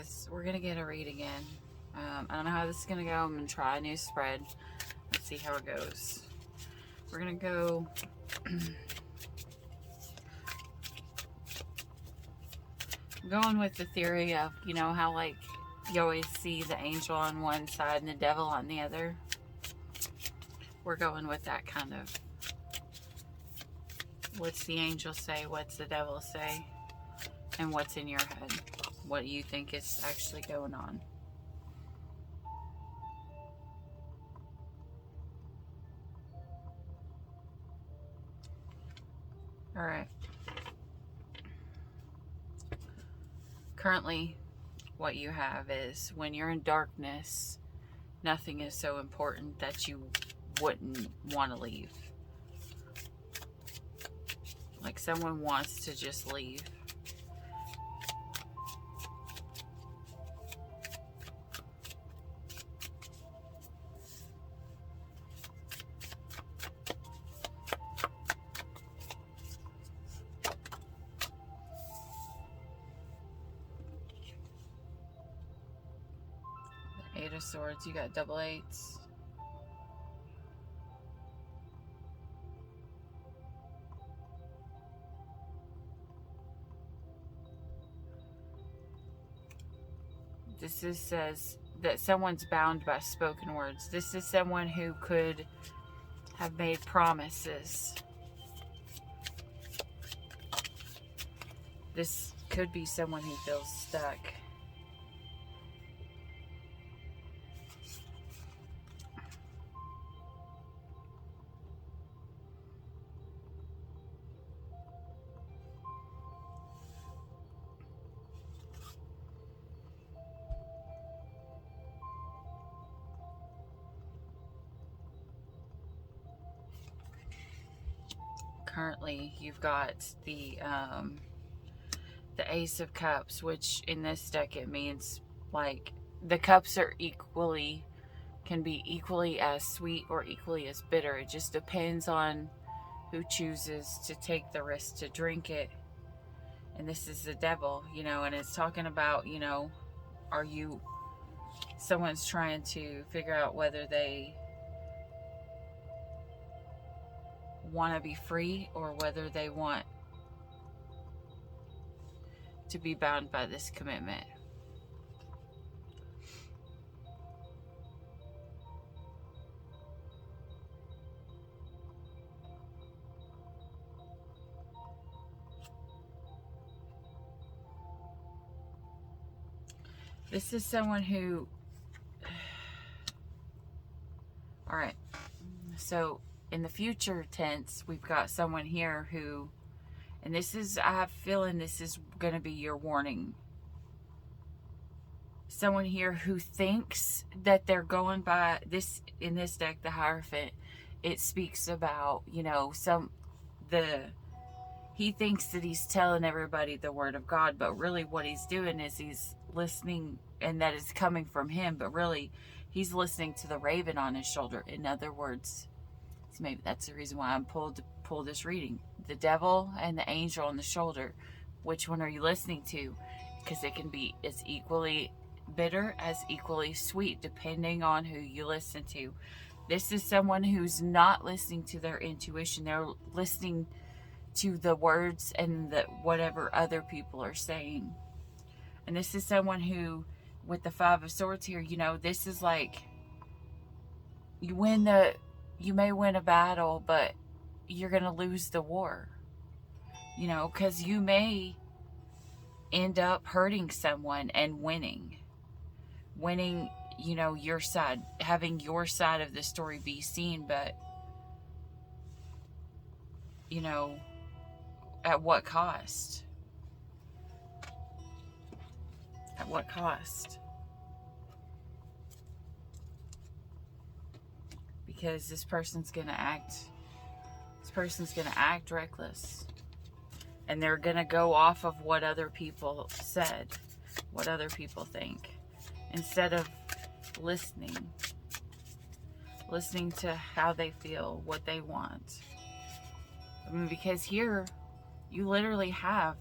guys, we're gonna get a read again. I don't know how this is gonna go. I'm gonna try a new spread. Let's see how it goes. We're gonna go going with the theory of, you know, how like you always see the angel on one side and the devil on the other. We're going with that kind of, what's the angel say, what's the devil say, and what's in your head. What do you think is actually going on? All right. Currently, what you have is, when you're in darkness, nothing is so important that you wouldn't want to leave. Like someone wants to just leave. The Eight of Swords, you got double eights. This says that someone's bound by spoken words. This is someone who could have made promises. This could be someone who feels stuck. Currently, you've got the Ace of Cups, which in this deck it means like the cups are can be equally as sweet or equally as bitter. It just depends on who chooses to take the risk to drink it. And this is the devil, you know, and it's talking about, you know, someone's trying to figure out whether they want to be free or whether they want to be bound by this commitment. This is someone who, all right, so in the future tense, we've got someone here who, and this is, I have a feeling this is going to be your warning. Someone here who thinks that they're going by this, in this deck, the Hierophant, it speaks about, you know, he thinks that he's telling everybody the word of God, but really what he's doing is he's listening, and that is coming from him, but really he's listening to the raven on his shoulder. In other words, so maybe that's the reason why I'm pulled to pull this reading. The devil and the angel on the shoulder. Which one are you listening to? Because it can be as equally bitter as equally sweet, depending on who you listen to. This is someone who's not listening to their intuition. They're listening to the words and whatever other people are saying. And this is someone who, with the Five of Swords here, you know, this is like, you may win a battle, but you're going to lose the war. You know, because you may end up hurting someone and winning, you know, your side, having your side of the story be seen, but, you know, at what cost? At what cost? Because this person's gonna act reckless. And they're gonna go off of what other people said, what other people think, instead of listening to how they feel, what they want. I mean, because here, you literally have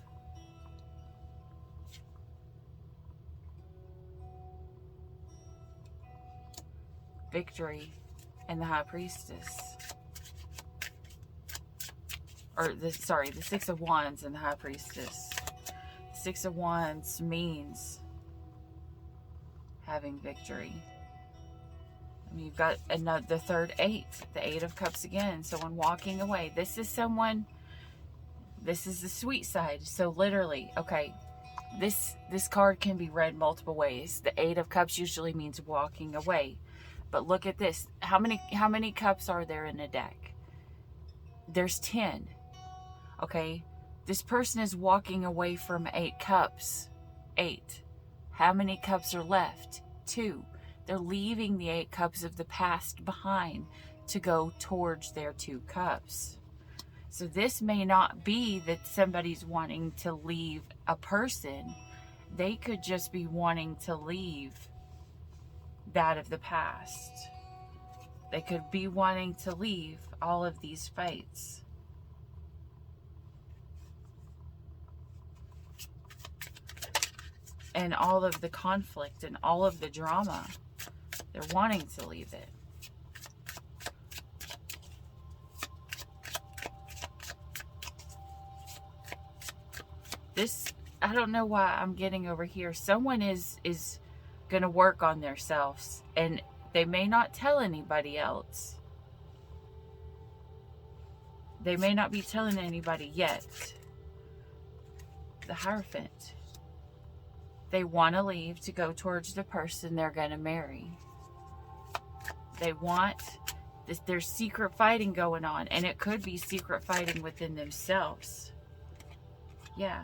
victory and the High Priestess. Or, the Six of Wands and the High Priestess. The Six of Wands means having victory. I mean, you've got the third eight, the Eight of Cups again. Someone walking away. This is someone, this is the sweet side. So literally, okay, this card can be read multiple ways. The Eight of Cups usually means walking away. But look at this. How many cups are there in a deck? There's 10. Okay? This person is walking away from 8 cups. 8. How many cups are left? 2. They're leaving the 8 cups of the past behind to go towards their 2 cups. So this may not be that somebody's wanting to leave a person. They could just be wanting to leave that of the past. They could be wanting to leave all of these fights. And all of the conflict and all of the drama. They're wanting to leave it. This, I don't know why I'm getting over here. Someone is going to work on themselves, and they may not tell anybody else. They may not be telling anybody yet. The Hierophant. They want to leave to go towards the person they're going to marry. They want this. There's secret fighting going on, and it could be secret fighting within themselves. Yeah,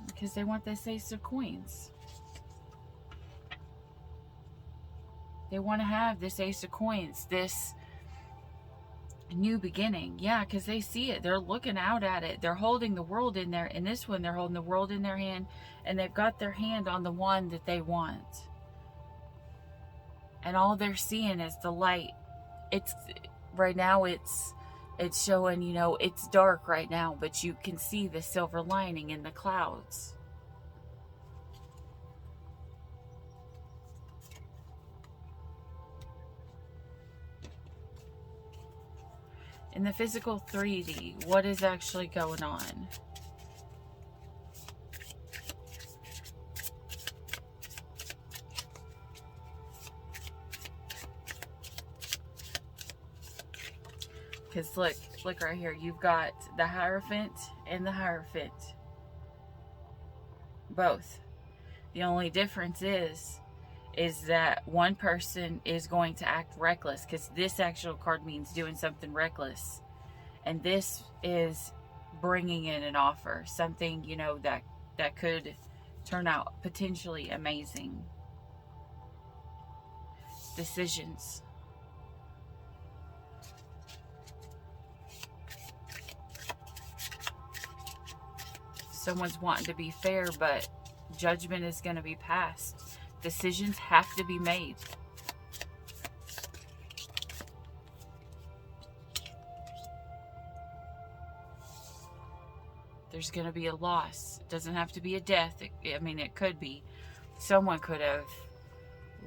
because they want this Ace of Coins. They want to have this Ace of Coins, this new beginning. Yeah, because they see it. They're looking out at it. They're holding the world in there. In this one, they're holding the world in their hand, and they've got their hand on the one that they want. And all they're seeing is the light. It's right now, it's showing, you know, it's dark right now, but you can see the silver lining in the clouds. In the physical 3D, what is actually going on? Because look right here. You've got the Hierophant and the Hierophant. Both. The only difference is that one person is going to act reckless, because this actual card means doing something reckless, and this is bringing in an offer, something, you know, that could turn out potentially amazing. Decisions. Someone's wanting to be fair, but judgment is going to be passed. Decisions have to be made. There's going to be a loss. It doesn't have to be a death. I mean, it could be. Someone could have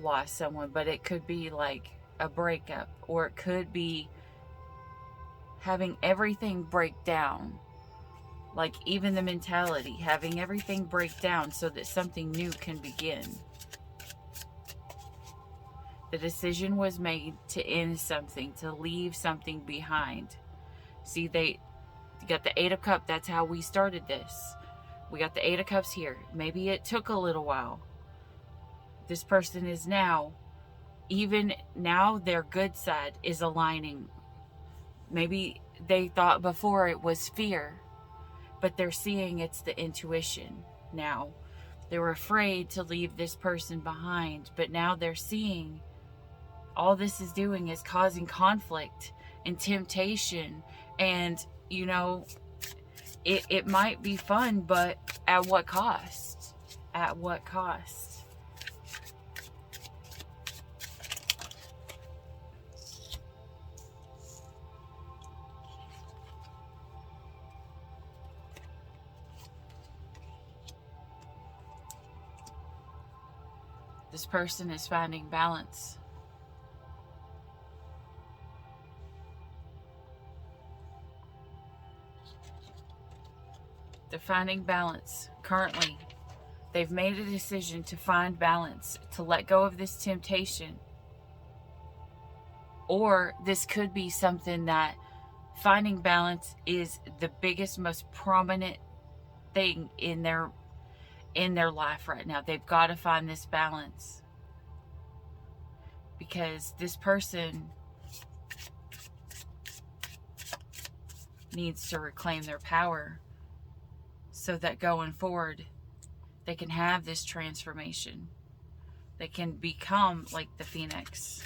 lost someone, but it could be like a breakup, or it could be having everything break down. Like even the mentality, having everything break down so that something new can begin. The decision was made to end something, to leave something behind. See, you got the Eight of Cups. That's how we started this. We got the Eight of Cups here. Maybe it took a little while. This person is now, even now, their good side is aligning. Maybe they thought before it was fear, but they're seeing it's the intuition now. They were afraid to leave this person behind, but now they're seeing all this is doing is causing conflict and temptation. And, you know, it might be fun, but at what cost? At what cost? This person is finding balance. They're finding balance currently. They've made a decision to find balance, to let go of this temptation. Or this could be something that finding balance is the biggest, most prominent thing in their life right now. They've got to find this balance, because this person needs to reclaim their power so that going forward they can have this transformation. They can become like the phoenix.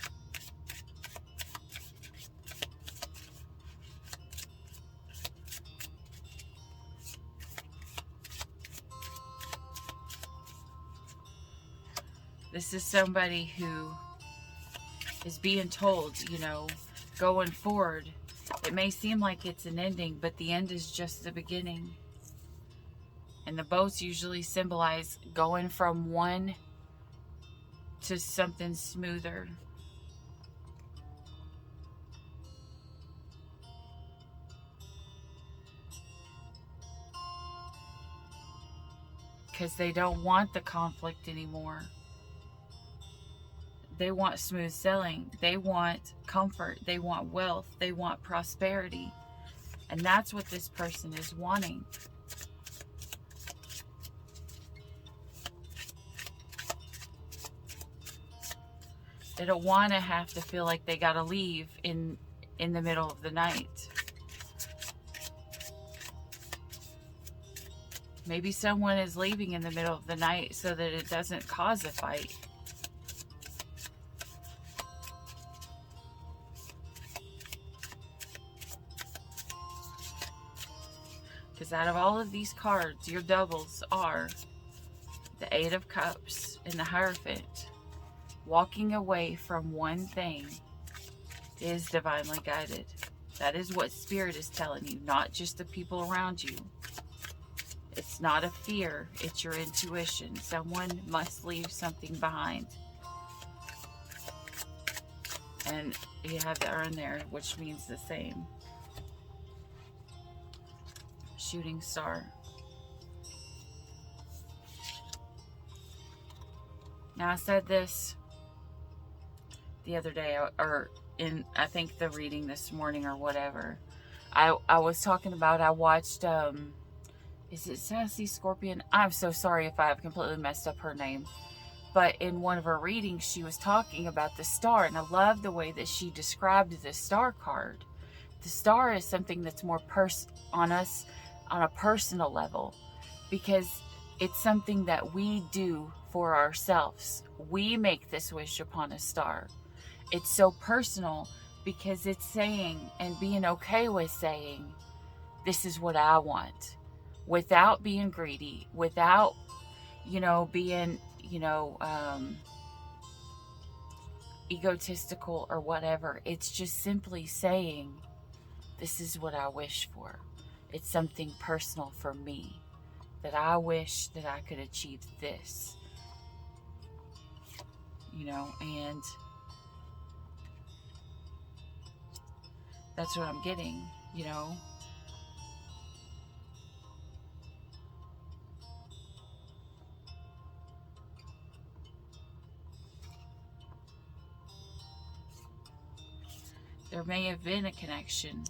This is somebody who is being told, you know, going forward, it may seem like it's an ending, but the end is just the beginning. And the boats usually symbolize going from one to something smoother. Because they don't want the conflict anymore. They want smooth sailing. They want comfort. They want wealth. They want prosperity. And that's what this person is wanting. They don't want to have to feel like they got to leave in the middle of the night. Maybe someone is leaving in the middle of the night so that it doesn't cause a fight. Because out of all of these cards, your doubles are the Eight of Cups and the Hierophant. Walking away from one thing is divinely guided. That is what Spirit is telling you, not just the people around you. It's not a fear, it's your intuition. Someone must leave something behind. And you have the urn there, which means the same. Shooting star. Now, I said this the other day, or in, I think, the reading this morning or whatever. I was talking about, I watched, is it Sassy Scorpion? I'm so sorry if I have completely messed up her name. But in one of her readings, she was talking about the star, and I love the way that she described the star card. The star is something that's more on us on a personal level, because it's something that we do for ourselves. We make this wish upon a star. It's so personal because it's saying and being okay with saying, this is what I want, without being greedy, without, you know, being, you know, egotistical or whatever. It's just simply saying, this is what I wish for. It's something personal for me, that I wish that I could achieve this, you know, and that's what I'm getting, you know. There may have been a connection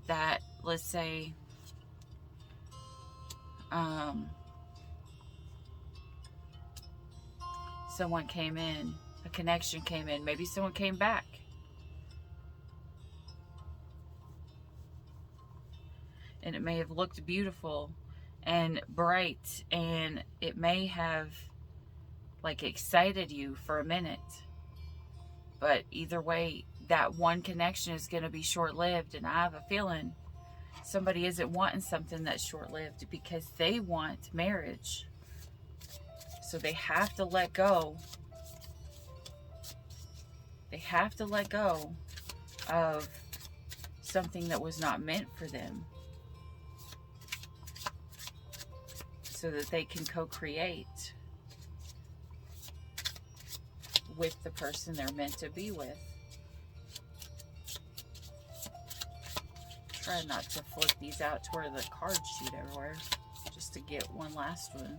that, let's say, someone came in, a connection came in, maybe someone came back. And it may have looked beautiful and bright, and it may have like excited you for a minute. But either way, that one connection is going to be short-lived, and I have a feeling somebody isn't wanting something that's short-lived because they want marriage. So they have to let go. They have to let go of something that was not meant for them, so that they can co-create with the person they're meant to be with. Try not to flip these out to where the cards shoot everywhere. just to get one last one.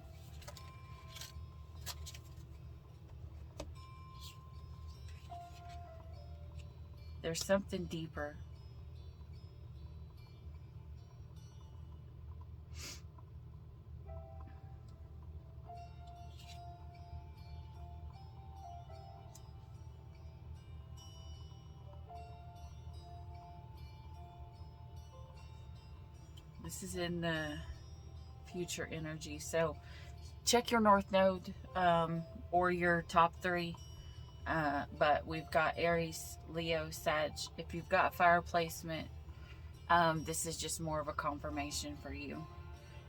There's something deeper. This is in the future energy. So check your North Node or your top 3. But we've got Aries, Leo, Sag. If you've got fire placement, this is just more of a confirmation for you.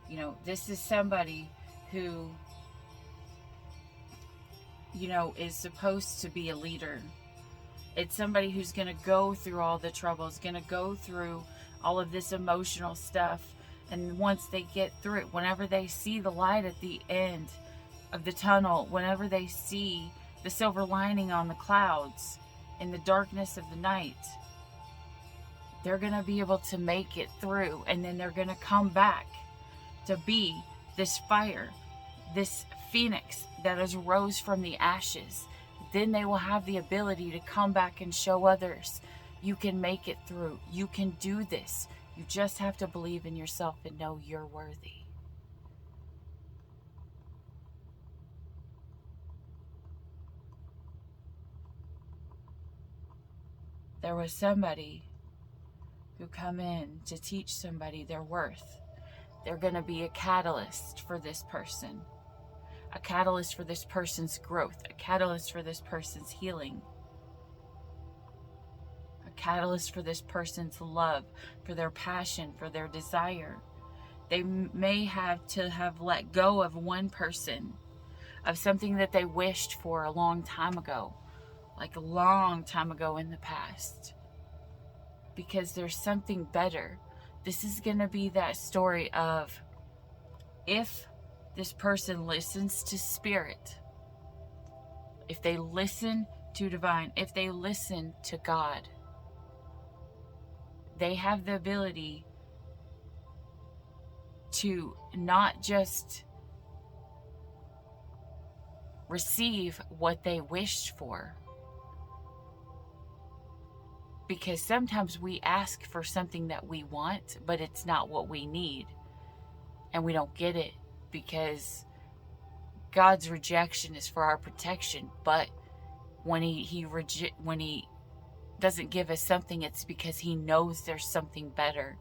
You know, this is somebody who, you know, is supposed to be a leader. It's somebody who's going to go through all the troubles, going to go through all of this emotional stuff. And once they get through it, whenever they see the light at the end of the tunnel, whenever they see the silver lining on the clouds in the darkness of the night, they're going to be able to make it through. And then they're going to come back to be this fire, this phoenix that has rose from the ashes. Then they will have the ability to come back and show others, you can make it through. You can do this. You just have to believe in yourself and know you're worthy. There was somebody who come in to teach somebody their worth. They're going to be a catalyst for this person. A catalyst for this person's growth. A catalyst for this person's healing. A catalyst for this person's love, for their passion, for their desire. They may have to have let go of one person, of something that they wished for a long time ago. Like a long time ago in the past. Because there's something better. This is going to be that story of, if this person listens to spirit, if they listen to divine, if they listen to God, they have the ability to not just receive what they wished for. Because sometimes we ask for something that we want, but it's not what we need. And we don't get it because God's rejection is for our protection. But when he doesn't give us something, it's because he knows there's something better.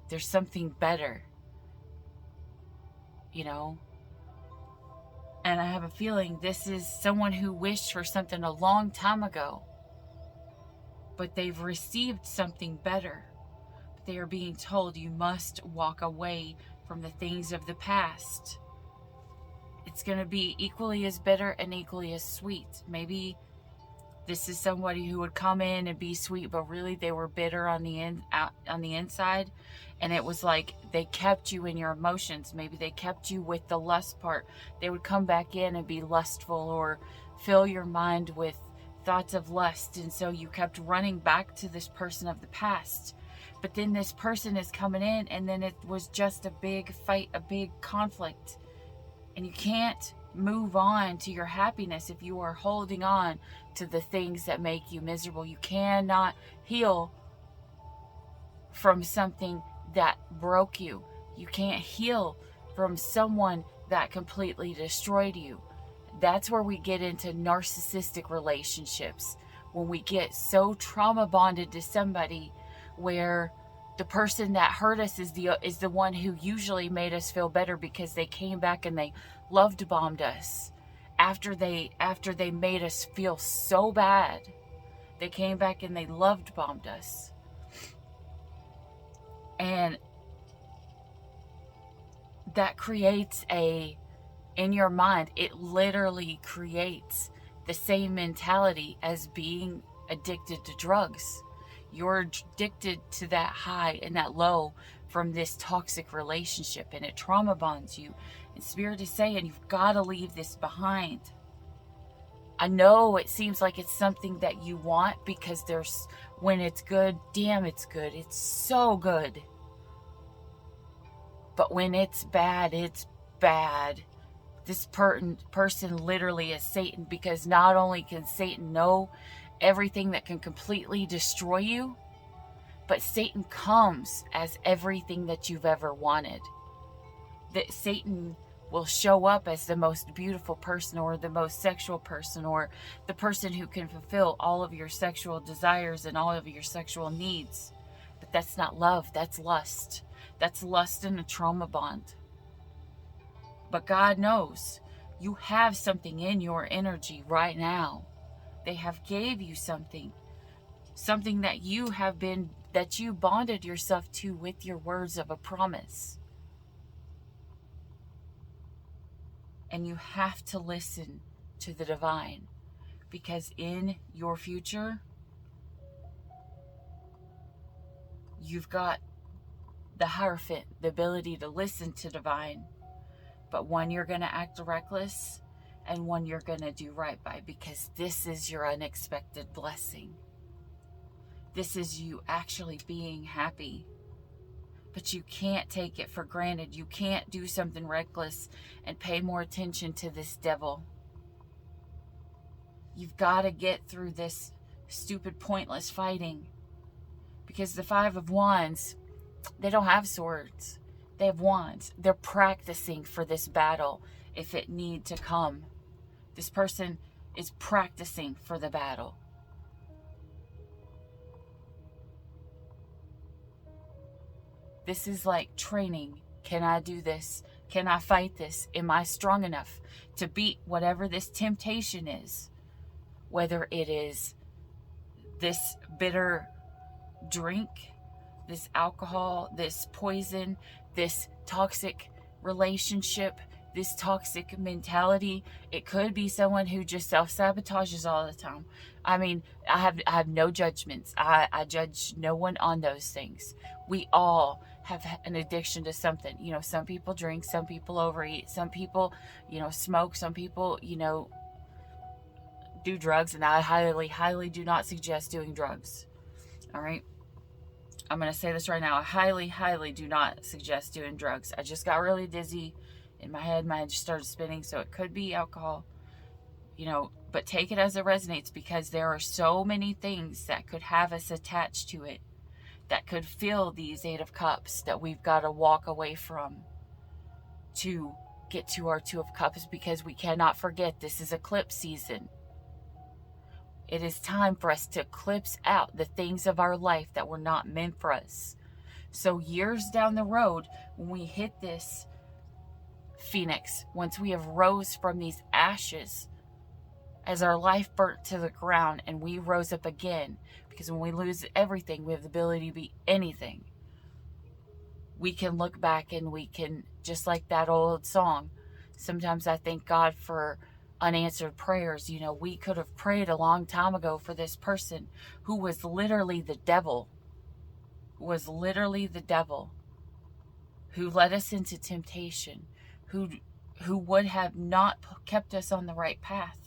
There's something better. You know? And I have a feeling this is someone who wished for something a long time ago. But they've received something better. But they are being told you must walk away from the things of the past. It's going to be equally as bitter and equally as sweet. Maybe this is somebody who would come in and be sweet, but really they were bitter on the inside. And it was like they kept you in your emotions. Maybe they kept you with the lust part. They would come back in and be lustful or fill your mind with thoughts of lust, and so you kept running back to this person of the past. But then this person is coming in, and then it was just a big fight, a big conflict, and you can't move on to your happiness if you are holding on to the things that make you miserable. You cannot heal from something that broke you. You can't heal from someone that completely destroyed you. That's where we get into narcissistic relationships. When we get so trauma bonded to somebody where the person that hurt us is the one who usually made us feel better because they came back and they loved bombed us. After they made us feel so bad, they came back and they loved bombed us. And that creates in your mind, it literally creates the same mentality as being addicted to drugs. You're addicted to that high and that low from this toxic relationship, and it trauma bonds you. And Spirit is saying, you've got to leave this behind. I know it seems like it's something that you want because when it's good, damn, it's good. It's so good. But when it's bad, it's bad. This person literally is Satan, because not only can Satan know everything that can completely destroy you, but Satan comes as everything that you've ever wanted. That Satan will show up as the most beautiful person, or the most sexual person, or the person who can fulfill all of your sexual desires and all of your sexual needs. But that's not love, that's lust. That's lust in a trauma bond. But God knows you have something in your energy right now. They have gave you something that you bonded yourself to with your words of a promise. And you have to listen to the divine, because in your future, you've got the Hierophant, the ability to listen to divine. But one, you're going to act reckless, and one you're going to do right by, because this is your unexpected blessing. This is you actually being happy. But you can't take it for granted. You can't do something reckless and pay more attention to this devil. You've got to get through this stupid, pointless fighting. Because the Five of Wands, they don't have swords. They have wands. They're practicing for this battle if it need to come. This person is practicing for the battle. This is like training. Can I do this? Can I fight this? Am I strong enough to beat whatever this temptation is? Whether it is this bitter drink, this alcohol, this poison, this toxic relationship, this toxic mentality. It could be someone who just self-sabotages all the time. I mean, I have no judgments. I judge no one on those things. We all have an addiction to something. You know, some people drink, some people overeat, some people, smoke, some people, do drugs, and I highly, highly do not suggest doing drugs. All right? I'm going to say this right now. I highly, highly do not suggest doing drugs. I just got really dizzy in my head. My head just started spinning, so it could be alcohol, but take it as it resonates, because there are so many things that could have us attached to it, that could fill these Eight of Cups, that we've got to walk away from to get to our Two of Cups, because we cannot forget this is eclipse season. It is time for us to eclipse out the things of our life that were not meant for us. So years down the road, when we hit this phoenix, once we have rose from these ashes, as our life burnt to the ground and we rose up again, because when we lose everything, we have the ability to be anything. We can look back and we can, just like that old song, sometimes I thank God for unanswered prayers. We could have prayed a long time ago for this person who was literally the devil, who led us into temptation, who would have not kept us on the right path.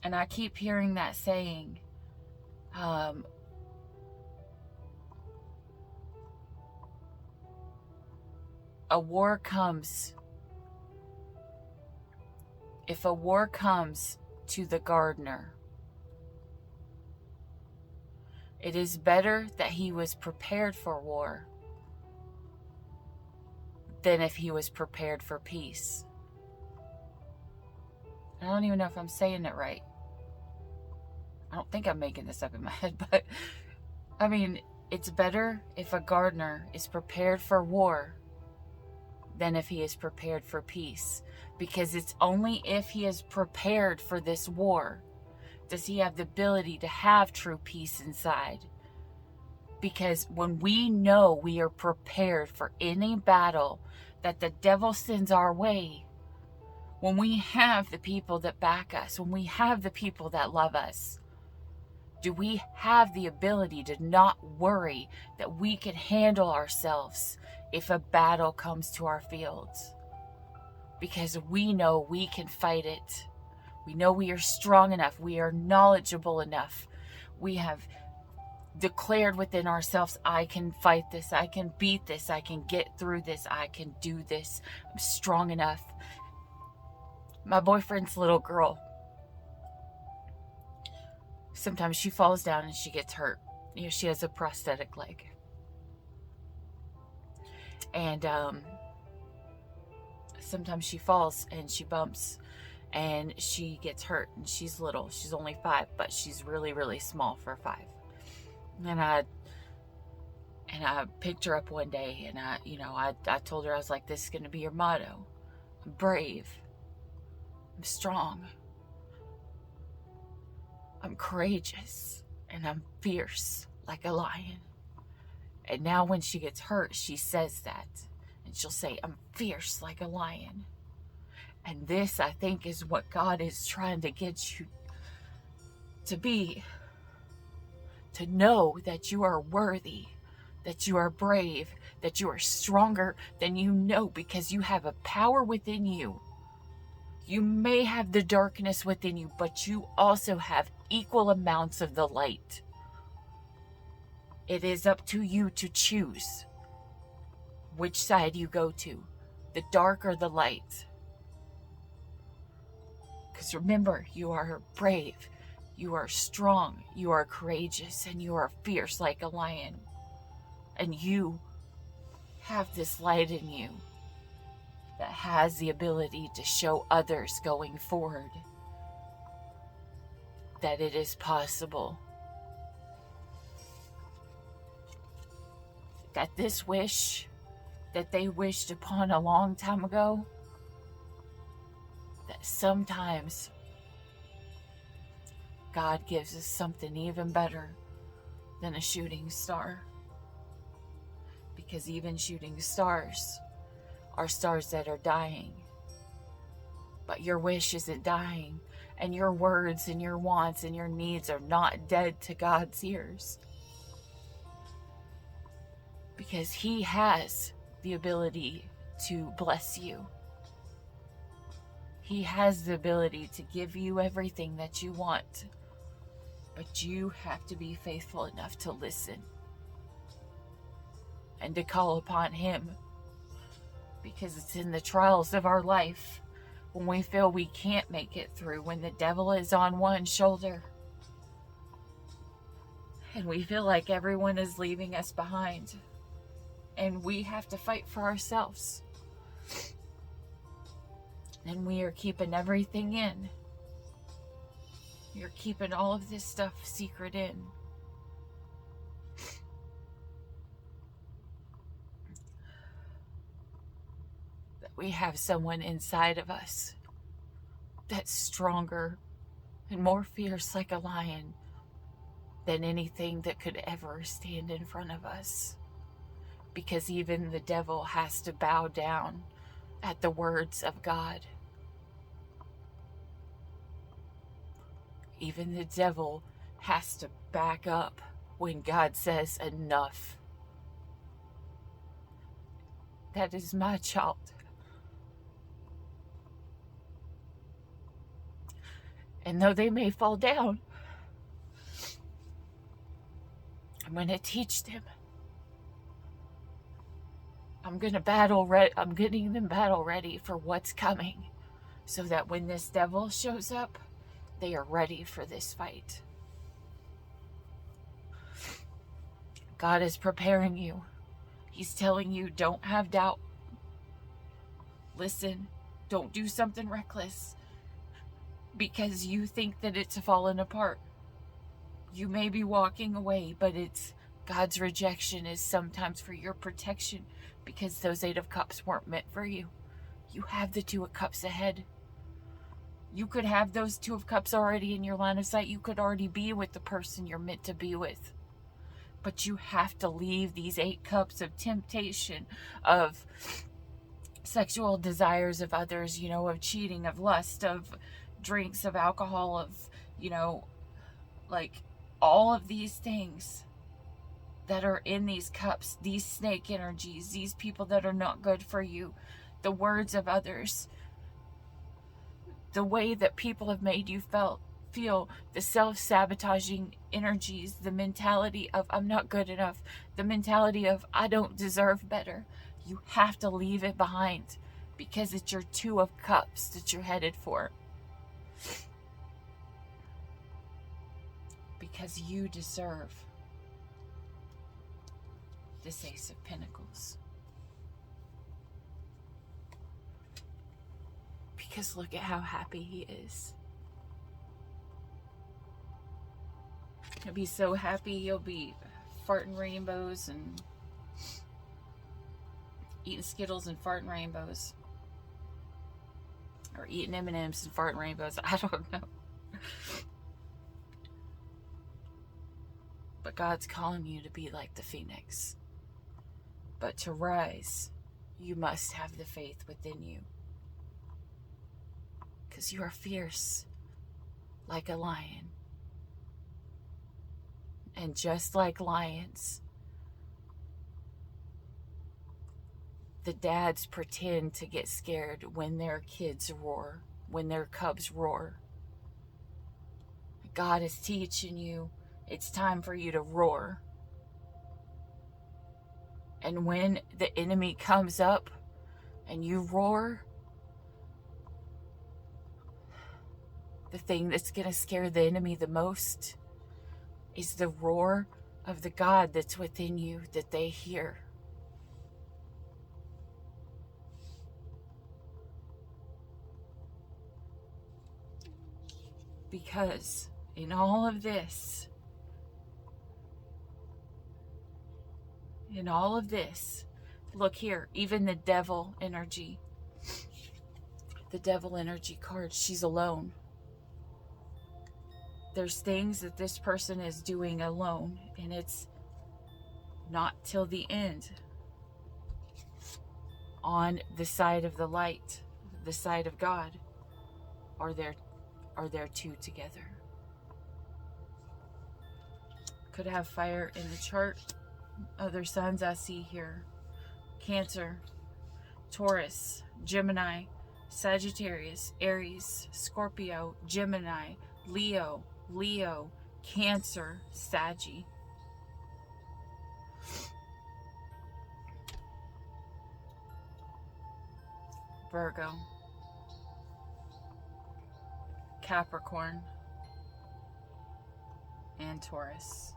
And I keep hearing that saying, a war comes. If a war comes to the gardener, it is better that he was prepared for war than if he was prepared for peace. I don't even know if I'm saying it right. I don't think I'm making this up in my head, but I mean, it's better if a gardener is prepared for war than if he is prepared for peace. Because it's only if he is prepared for this war does he have the ability to have true peace inside. Because when we know we are prepared for any battle that the devil sends our way, when we have the people that back us, when we have the people that love us, do we have the ability to not worry that we can handle ourselves if a battle comes to our fields? Because we know we can fight it. We know we are strong enough. We are knowledgeable enough. We have declared within ourselves, I can fight this, I can beat this, I can get through this, I can do this, I'm strong enough. My boyfriend's little girl, sometimes she falls down and she gets hurt. She has a prosthetic leg. And sometimes she falls and she bumps and she gets hurt, and she's little. She's only 5, but she's really, really small for 5. And I picked her up one day, and I told her, I was like, this is going to be your motto. I'm brave. I'm strong. I'm courageous. And I'm fierce like a lion. And now when she gets hurt, she says that. And she'll say, I'm fierce like a lion. And this, I think, is what God is trying to get you to be. To know that you are worthy, that you are brave, that you are stronger than you know, because you have a power within you. You may have the darkness within you, but you also have equal amounts of the light. It is up to you to choose which side you go to, the dark or the light. Because remember, you are brave, you are strong, you are courageous, and you are fierce like a lion. And you have this light in you that has the ability to show others going forward that it is possible. That this wish that they wished upon a long time ago, that sometimes God gives us something even better than a shooting star. Because even shooting stars are stars that are dying. But your wish isn't dying, and your words and your wants and your needs are not dead to God's ears. Because He has the ability to bless you. He has the ability to give you everything that you want. But you have to be faithful enough to listen and to call upon Him. Because it's in the trials of our life, when we feel we can't make it through, when the devil is on one shoulder and we feel like everyone is leaving us behind, and we have to fight for ourselves, and we are keeping everything in. You're keeping all of this stuff secret in. That we have someone inside of us that's stronger and more fierce like a lion than anything that could ever stand in front of us. Because even the devil has to bow down at the words of God. Even the devil has to back up when God says enough. That is my child. And though they may fall down, I'm going to teach them. I'm getting them battle ready for what's coming, so that when this devil shows up, they are ready for this fight. God is preparing you. He's telling you, don't have doubt. Listen, don't do something reckless because you think that it's fallen apart. You may be walking away, but it's God's rejection is sometimes for your protection, because those 8 of Cups weren't meant for you. You have the 2 of Cups ahead. You could have those 2 of Cups already in your line of sight. You could already be with the person you're meant to be with. But you have to leave these 8 cups of temptation, of sexual desires of others, of cheating, of lust, of drinks, of alcohol, of, like all of these things that are in these cups, these snake energies, these people that are not good for you, the words of others, the way that people have made you feel the self-sabotaging energies, the mentality of I'm not good enough, the mentality of I don't deserve better. You have to leave it behind, because it's your 2 of Cups that you're headed for. Because you deserve this Ace of Pentacles. Because look at how happy he is. He'll be so happy, he'll be farting rainbows and eating Skittles and farting rainbows. Or eating M&Ms and farting rainbows. I don't know. But God's calling you to be like the phoenix. But to rise, you must have the faith within you. Because you are fierce like a lion. And just like lions, the dads pretend to get scared when their kids roar, when their cubs roar. God is teaching you, it's time for you to roar. And when the enemy comes up and you roar, the thing that's going to scare the enemy the most is the roar of the God that's within you that they hear. Because in all of this, look here, even the devil energy card, she's alone. There's things that this person is doing alone, and it's not till the end on the side of the light, the side of God, are there two together. Could have fire in the chart. Other signs I see here: Cancer, Taurus, Gemini, Sagittarius, Aries, Scorpio, Gemini, Leo, Cancer, Saggy. Virgo, Capricorn, and Taurus.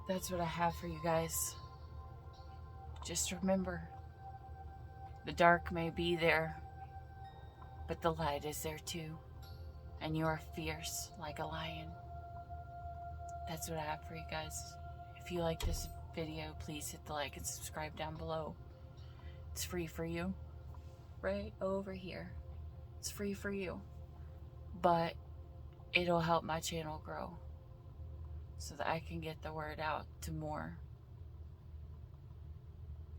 That's what I have for you guys. Just remember, the dark may be there, but the light is there too. And you are fierce like a lion. That's what I have for you guys. If you like this video, please hit the like and subscribe down below. It's free for you. Right over here. It's free for you. But it'll help my channel grow, so that I can get the word out to more.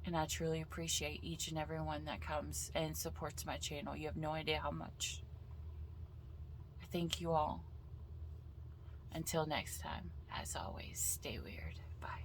And I truly appreciate each and every one that comes and supports my channel. You have no idea how much. I thank you all. Until next time, as always, stay weird. Bye.